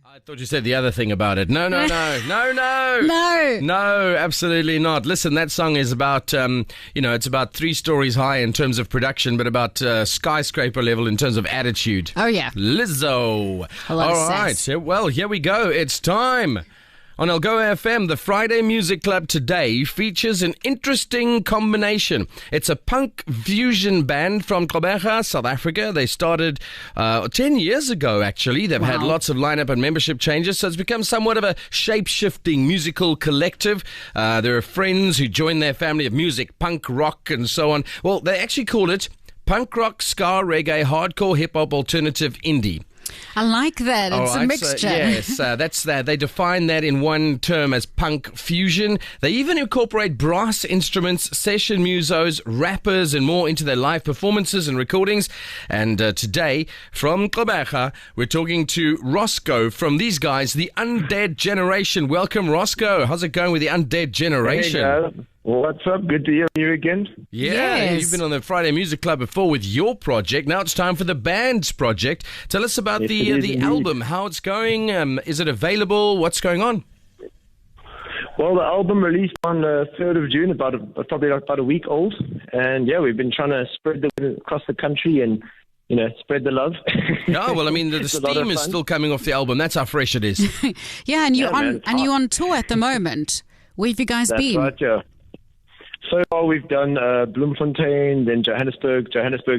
I thought you said the other thing about it. No. No, absolutely not. Listen, that song is about, it's about 3 stories high in terms of production, but about skyscraper level in terms of attitude. Oh, yeah. Lizzo. A lot of All right. sass. Well, here we go. It's time. On Algoa FM, the Friday Music Club today features an interesting combination. It's a punk fusion band from Gonubie, South Africa. They started 10 years ago, actually. They've had lots of lineup and membership changes, so it's become somewhat of a shape-shifting musical collective. There are friends who join their family of music, punk, rock, and so on. Well, they actually call it punk rock, ska, reggae, hardcore, hip-hop, alternative, indie. I like that. It's a mixture. So, yes, that's that. They define that in one term as punk fusion. They even incorporate brass instruments, session musos, rappers, and more into their live performances and recordings. And today, from Gonubie, we're talking to Roscoe from these guys, the Undead Generation. Welcome, Roscoe. How's it going with the Undead Generation? Hey, guys. What's up? Good to hear you again. Yeah, Yes. You've been on the Friday Music Club before with your project. Now it's time for the band's project. Tell us about Yes, it is the indeed. album, how it's going. Is it available? What's going on? Well, the album released on 3rd of June, probably about a week old. And yeah, we've been trying to spread the word across the country and, spread the love. No, well, I mean, the It's a lot steam of is fun. still coming off the album. That's how fresh it is. Yeah, and you're Yeah, man, on it's and you're hot. on tour at the moment. Where have you guys That's been? right, yeah. So far, we've done Bloemfontein, then Johannesburg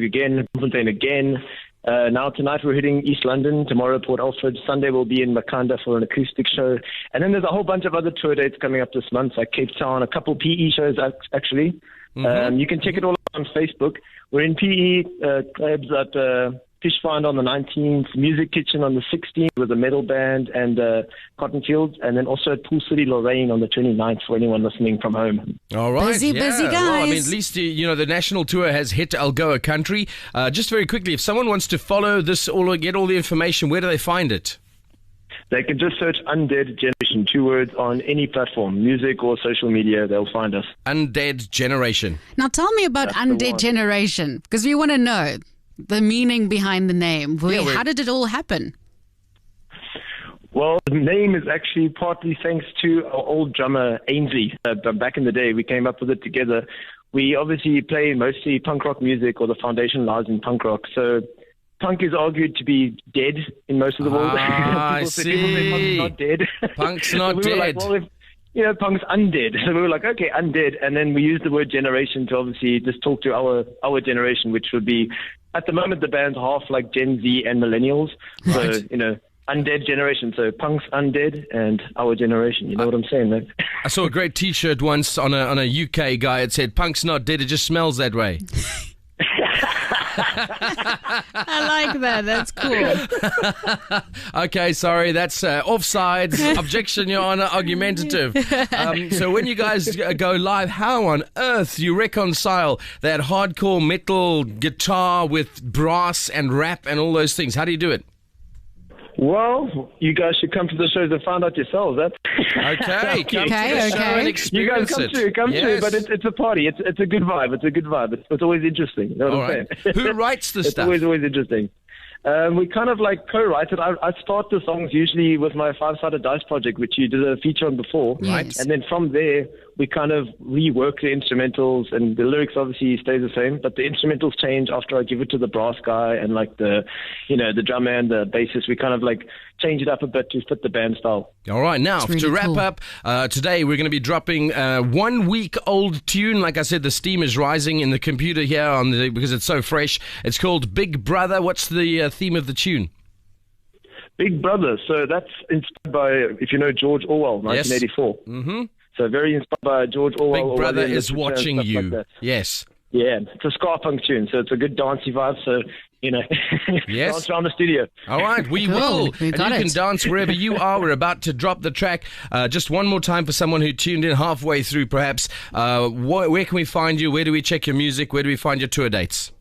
again, Bloemfontein again. Now tonight we're hitting East London, tomorrow Port Alfred, Sunday we'll be in Makhanda for an acoustic show. And then there's a whole bunch of other tour dates coming up this month, like Cape Town, a couple PE shows actually. You can check it all out on Facebook. We're in PE, clubs at Fish Find on the 19th, Music Kitchen on the 16th with a metal band and Cotton Fields, and then also at Pool City, Lorraine on the 29th for anyone listening from home. All right. Busy, busy Well, I mean, guys. at least, the national tour has hit Algoa country. Just very quickly, if someone wants to follow this or get all the information, where do they find it? They can just search Undead Generation, 2 words, on any platform, music or social media, they'll find us. Undead Generation. Now tell me about That's the Undead one. Generation, because we want to know the meaning behind the name. How did it all happen? Well, the name is actually partly thanks to our old drummer, Ainsley. Back in the day, we came up with it together. We obviously play mostly punk rock music, or the foundation lies in punk rock. So punk is argued to be dead in most of the world. I People say punk's not dead. Punk's So not we were like, dead. well, punk's undead. So we were like, okay, undead. And then we used the word generation to obviously just talk to our generation, which would be, at the moment, the band's half like Gen Z and millennials. Right. So, Undead Generation. So punk's undead and our generation. You know what I'm saying, man? I saw a great T-shirt once on a UK guy. It said, "Punk's not dead, it just smells that way." I like that. That's cool. Okay, sorry, that's offsides. Objection, Your Honor, argumentative. So when you guys go live, how on earth do you reconcile that hardcore metal guitar with brass and rap and all those things? How do you do it? Well, you guys should come to the shows and find out yourselves. That's Okay, come Okay, to the show okay. and you guys experience come it. through, Yes. but it's a party. It's a good vibe. It's a good vibe. It's always interesting. You know All what I'm right. saying? Who writes the It's stuff? always interesting. We kind of like co-write it. I start the songs usually with my 5-sided dice project, which you did a feature on before. Right. And then from there, we kind of rework the instrumentals, and the lyrics obviously stay the same, but the instrumentals change after I give it to the brass guy and like the drummer and the bassist. We kind of like change it up a bit to fit the band style. All right, now It's really to wrap cool. up, today we're going to be dropping a 1 week old tune. Like I said, the steam is rising in the computer here because it's so fresh. It's called Big Brother. What's the theme of the tune? Big Brother. So that's inspired by, if you know George Orwell, Yes. 1984. Mm-hmm. So very inspired by George Orwell. Big Brother Orwellian is literature and watching stuff you. like that. Yes. Yeah, it's a ska punk tune, so it's a good dancey vibe. So Yes. dance around the studio. All right, we Cool. will. We And got you can it. dance wherever you are. We're about to drop the track. Just one more time for someone who tuned in halfway through, perhaps. Where can we find you? Where do we check your music? Where do we find your tour dates?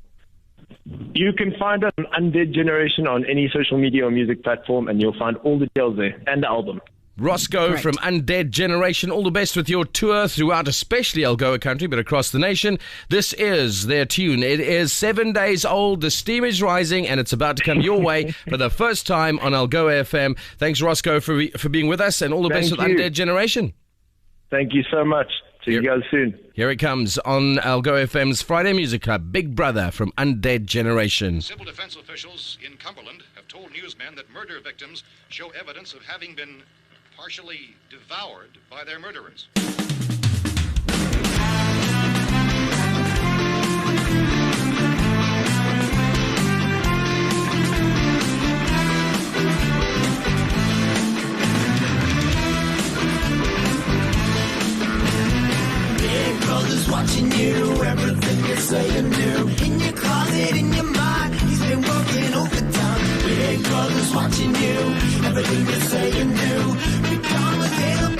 You can find us on Undead Generation on any social media or music platform, and you'll find all the details there and the album. Roscoe Great. from Undead Generation, all the best with your tour throughout, especially Algoa country, but across the nation. This is their tune. It is 7 days old. The steam is rising, and it's about to come your way for the first time on Algoa FM. Thanks, Roscoe, for being with us, and all the best with Undead Generation. Thank you so much. See you guys soon. Here it comes on Algoa FM's Friday Music Club. Big Brother from Undead Generation. Civil defense officials in Cumberland have told newsmen that murder victims show evidence of having been partially devoured by their murderers. Big brother's watching you, everything you say and do. In your closet, in your mind, he's been working overtime. Big brother's watching you, everything you say and do. Become a little